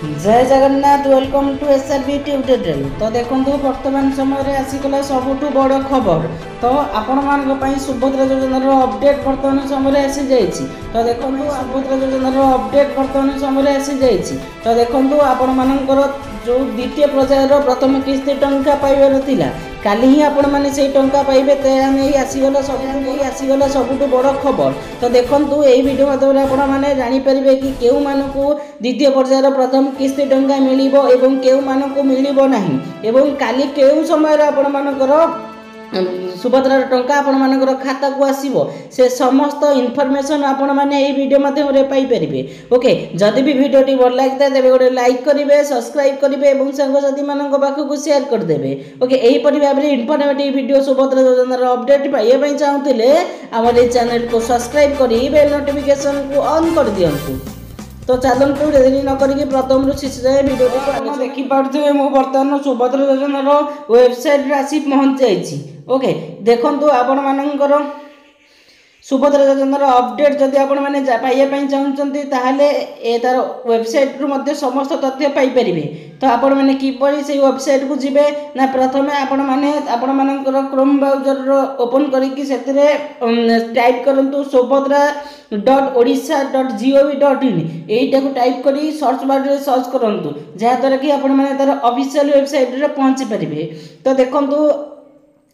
जय Jagannath welcome to SRB tutorial. तो देखो वर्तमान समय आसीगला सबुठ बड़ खबर। तो आपण मान सुभद्रा योजनार अपडेट वर्तमान समय आसी जाइए। तो देखो सुभद्रा योजनार अपडेट वर्तमान समय आसी जाइए। तो देखो आपण मानकर जो द्वितीय पर्यायर प्रथम किस्ती टंका पाइबार थिला काली ही आपण मैंने से टंका पाइबे आसीगला सबुठ बड़ खबर। तो देखो यही वीडियो माध्यम आपण मैंने जानीपारे कि केउ मानकु द्वितीय पर्यायर प्रथम किस्ती टंका मिलिबो एवं केउ मानकु मिलिबो नाही एवं काली केउ समय आपण मानकर सुभद्रा टंका आपण मानकर खाता को आसीबो से समस्त इनफॉरमेशन आपण माने ए वीडियो माध्यम रे पाई परिबे। ओके जदि भी वीडियो टी भल लागता तेबे गोटे लाइक करिवे सब्सक्राइब करिवे एवं संगसाथी मानक पाखु को शेयर कर देबे। ओके एही परि भाबरे इनफॉर्मेटिव वीडियो सुभद्रा योजनार अपडेट पाइबा पई चाहुतिले हमर ए चैनल को सब्सक्राइब करी बेल नोटिफिकेशन को ऑन कर दियंतु। तो चलतु देरी न करी प्रथम शेष जाए वीडियो को देखिपे मु बर्तमान सुभद्रा योजनार वेबसाइट आसी पहुँच जाइए। ओके देखु आपण मानकर सुभद्रा योजनार अपडेट जदि आपण मैंने पाइबा चाहते ताहले तार वेबसाइट रु मध्य समस्त तथ्य पाइपर। तो आपण मैंने किपरि से वेबसाइट को जिबे ना प्रथमे आपण मानकर क्रोम ब्राउजर ओपन करिकि सेतिरे टाइप करंतु subhadra.odisha.gov.in एटा को टाइप करी सर्च बार रे सर्च करंतु जहा द्वारा कि आपण माने तार ऑफिशियल वेबसाइट रे पहुंची परिबे। तो देखंतु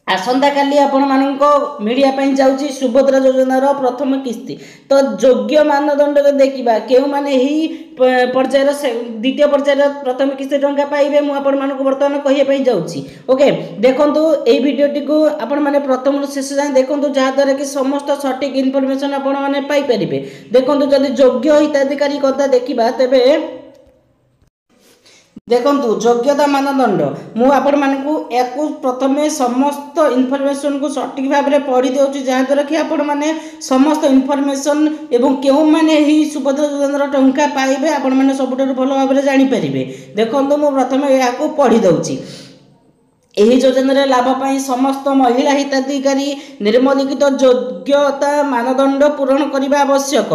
आसंता काली आपण मानक मीडिया पई जाउची सुभद्रा योजनार प्रथम किस्ती। तो योग्य मानदंड रे देखिबा केउ माने ही पर्यायर द्वितीय पर्यायर प्रथम किस्ती टंका पाइबे मु आपण मानक वर्तमान कहिए पई जाउची। ओके देखंतु ए वीडियो टी को आपण माने प्रथम शेष जाय देखंतु जहा द्वारा कि समस्त सटीक इनफॉरमेशन आपण माने पाई परिबे। देखंतु जदि योग्य हिताधिकारी कथा देखिबा तेबे देखंतु योग्यता मानदंड मु आपण मानकु याकु प्रथमे समस्त इनफॉरमेशन को सटीक भाव में पढ़ी देउची जहा द्वारा कि आपण माने समस्त इनफॉरमेशन एवं केउ माने ही सुभद्रा योजनार टंका पाइबे आपण माने सबुठारु भलो भाव में जानि परिबे। देखंतु मु प्रथमे याकु पढ़ी दउची। एही योजनार लाभ पाई समस्त महिला हिताधिकारी निर्मलिखित योग्यता मानदंड पूरण करने आवश्यक।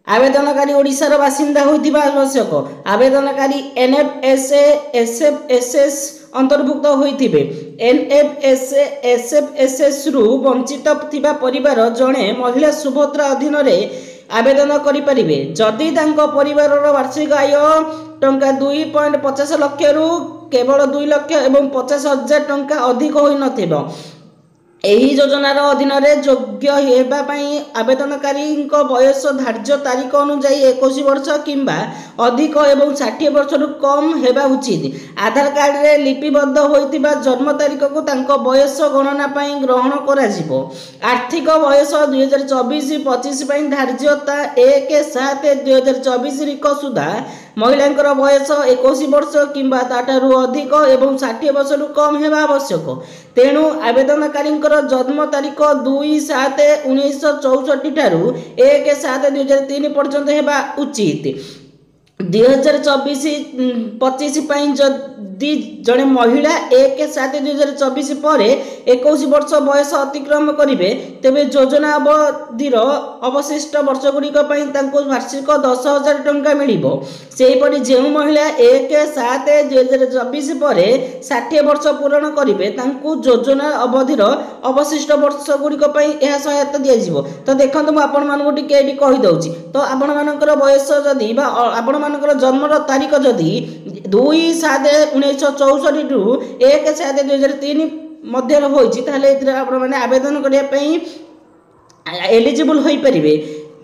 आवेदनकारी ओडिशार बासिंदा होइथिबा आवश्यक। आवेदनकारी एनएफएसए एसएफएसएस अंतर्भुक्त होइथिबे। एनएफएसए एसएफएसएस रु वंचित थिबा परिवार जणे महिला सुभद्रा अधीन रे आवेदन करि परिबे जदि तांको परिवार रो वार्षिक आय टंका 2.50 लाख रु केवल 2 लाख एवं 50,000 टंका अधिक होई नथिबो। एही योजनार अधीन योग्य हेबा पई आवेदनकारी बयस धार्य तारीख अनुसार 21 वर्ष किंबा अधिक एवं 60 वर्ष रु कम हेबा उचित। आधार कार्ड रे लिपिबद्ध होइतिबा जन्म तारीख को तांको बयस गणना पई ग्रहण करा जिवो। आर्थिक बयस 2024-25 पई धार्यता 1/7/2024 रिक सुधा महिलांकर बयस 21 वर्ष किंबा ताठारु अधिक एवं 60 वर्ष रु कम हेबा आवश्यक। तेणु आवेदनकारी जन्म तारीख 2/7/1964 ठारू 1/7/2003 पर्यंत हेबा उचित। 2024-25 जदि जड़े महिला 1/7/2024 पर 21 वर्ष बयस अतिक्रम करेंगे तेबे योजना अवधिर अवशिष्ट वर्ष गुड़िक वार्षिक 10,000 टंका मिलिबो। सेहीपरि जो महिला 1/7/2024 पर 60 वर्ष पूरण करेंगे योजना अवधिर अवशिष्ट वर्ष गुड़िक यह सहायता दिज्व। तो देखो मुझे आपठी कहीदे तो आपण मानकर बयस जदि आपण मानकर जन्म तारीख जदि 2/7/1964 रु 1/7/2003 मध्य होइछि ताहले आपण माने आवेदन करिया पई एलिजिबल होई परिबे।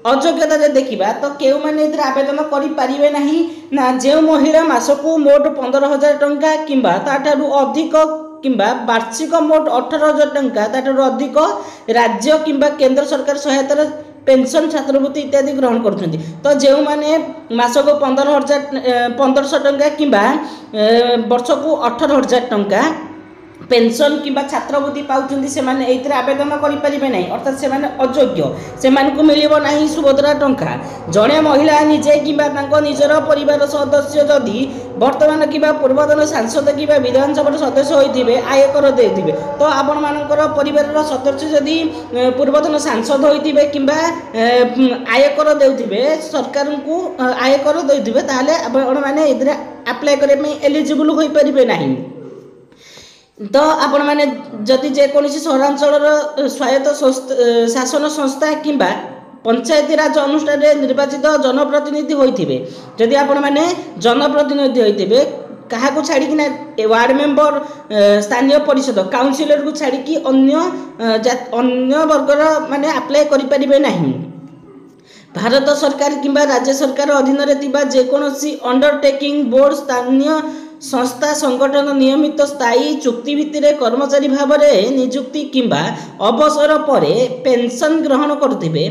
अयोग्यता जे देखिबा तो केउ माने इधर आवेदन करि परिबे नाही ना जे महिला मासकु मोट 15,000 टंका किंबा ताठारु अधिक किंबा वार्षिक मोट 18,000 टंका ताठारु अधिक राज्य किंबा केंद्र सरकार सहायता पेंशन छात्रवृत्ति इत्यादि ग्रहण करछन्ति। तो जो माने मासक 15,000 1500 टंका किंबा वर्ष को 18,000 टंका पेंशन किंबा छात्रवृत्ति पाउछन्ति सेमाने एइतरे आवेदन करि परिबे नै अर्थात सेमाने अयोग्य सेमानकु मिलिबो नाही सुभद्रा टंका जणे महिला निजे किंबा तांको निजर परिवार सदस्य जदि वर्तमान किंबा पूर्वतन सांसद किंबा विधानसभा सदस्य होइथिबे आयकर देथिबे तो आपण मानकर परिवार सदस्य जदि पूर्वतन सांसद होइथिबे किंबा आयकर देउथिबे सरकार को आयकर देउथिबे ताले आपण माने एइतरे अप्लाई करे में एलिजिबल होई परिबे नाही तो आपण मैंने जदि जेकोसी सहरांचल स्वायत्त शासन संस्था किंबा पंचायती राज अनुष्ठान निर्वाचित जनप्रतिनिधि होइथिबे जदि आपण मैंने जनप्रतिनिधि होइथिबे क्या छाड़िकिना वार्ड मेंबर स्थानीय परिषद काउंसिलर को छाड़िकी अन्य वर्गर माने अप्लाई करि परिबे नाही भारत सरकार किंबा राज्य सरकार अधीन रे थिबा जेकोसी अंडरटेकिंग बोर्ड स्थानीय संस्था संगठन नियमित स्थायी चुक्ति भित्तिरे कर्मचारी भाव में नियुक्ति किंबा अवसर परे पेंशन ग्रहण करुथिबे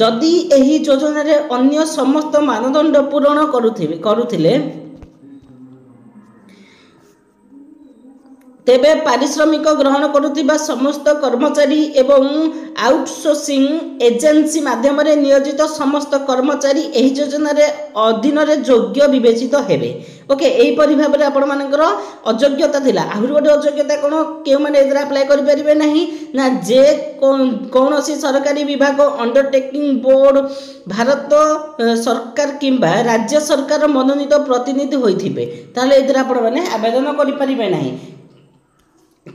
जदि एही योजना रे अन्य समस्त मानदंड पूरण करुथिले तेबे पारिश्रमिक ग्रहण करुथिबा समस्त कर्मचारी एवं आउटसोर्सिंग एजेंसी माध्यम रे नियोजित समस्त कर्मचारी एही योजना रे अधीन रे योग्य विवेचित हेबे ओके एही परि भाबरे आपण मानकर अयोग्यता थिला आहुर गोटे अयोग्यता कोन केउ माने एदरा अप्लाई करि परिबे नाही ना जे कोनोसी सरकारी विभाग अंडरटेकिंग बोर्ड भारत सरकार किंबा राज्य सरकार मनोनीत प्रतिनिधि होइथिबे ताले एदरा आपण माने आवेदन करि परिबे नाही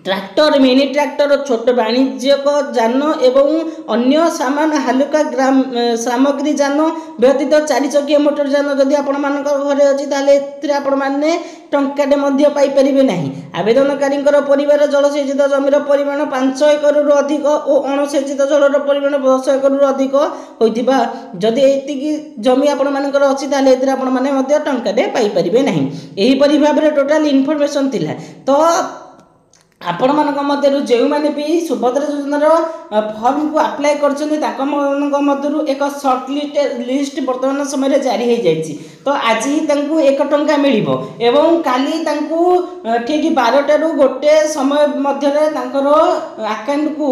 ट्रैक्टर मिनी ट्रैक्टर छोट वाणिज्यिक जान एवं अन्य सामान हालुका सामग्री जान व्यतीत 4 चकिया मोटर जान जदि आपण मान घरे अच्छी ताले आपण मैंने टंकाटे मध्य पाई परिबे नाही आवेदनकारी परिवार जलसेचित जमीर परिमाण 5 एकड़ अधिक और अणसेचित जलर परिमाण 10 एकड़ अधिक होइतिबा जदि एतिकी जमी आपण मानकर अछि ताले एतिर आपण माने मध्य टंकाटे पाई परिबे नाही एही परि भाबरे टोटल इन्फॉर्मेशन थिला तो आपण मानक मध्यरु जेउ माने भी सुभद्रा योजनार फॉर्म को अप्लाई करछन्ती ताको मानक मध्यरु एक शॉर्ट लिस्ट वर्तमान समय जारी हो जाइछि तो आज ही तांकु 1 टंका मिलिबो एवं काली तांकु ठीक 12 रु गोटे समय मध्य तांकर अकाउंट को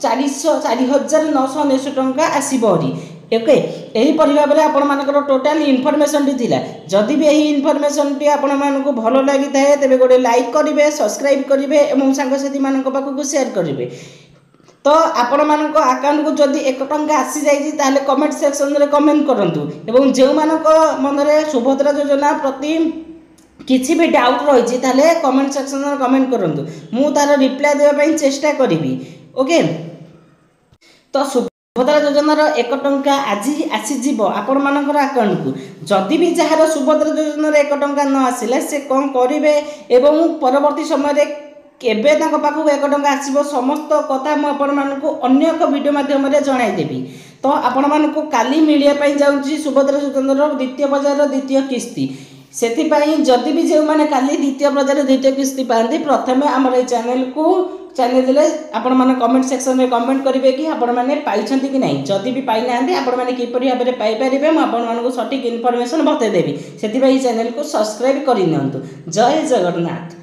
4,999 टंका आसीबोरी ओके यही भाव में आपण मानकर टोटाल इनफॉरमेशन थिला जदि भी यही इनफॉरमेशन टी आपण मानक भलो लागि थाए तबे गोटे लाइक करिवे सब्सक्राइब करिवे एवं सांगसाथी मानक पाखु शेयर करिवे तो आपण मानक अकाउंट को जदि 1 टंका आसी जाइछि ताले कमेंट सेक्शन रे कमेंट करंतु एवं जे मानक मन रे सुभद्रा योजना प्रति किछि भी डाउट रहिछि ताले कमेंट सेक्शन रे कमेंट करंतु मु तार रिप्लाई देबा पई चेष्टा करिवि ओके तो सुभद्रा योजनार 1 टंका आज आसीज आपण मानकर अकाउंट को जदि भी जार सुभद्रा योजनार 1 टंका न आसिले से कौन करेंगे एवं परवर्ती समय केबे तांको पाखु 1 टंका आसीबो समस्त कथा मु आपण मानकु अन्य एक वीडियो माध्यम रे जणाई देबी तो आपण मानकु काली मिलिया पई जाउची सुभद्रा योजनार द्वितीय बजार द्वितीय किस्ती सेथिपाई जदि भी जो माने काली द्वितीय बजार द्वितीय किस्ती पाती प्रथमे आमर चैनल देले आपण माने कमेंट सेक्शन में कमेंट करेंगे कि आपण माने पाइछंती कि नहीं जदि भी पाई ना आपण माने किपरि भाबरे पाई परिबे म आपण मानकु सटीक इन्फॉर्मेशन बते देबी सेथिपाई चैनल को सब्सक्राइब करि नियंतु जय जगन्नाथ।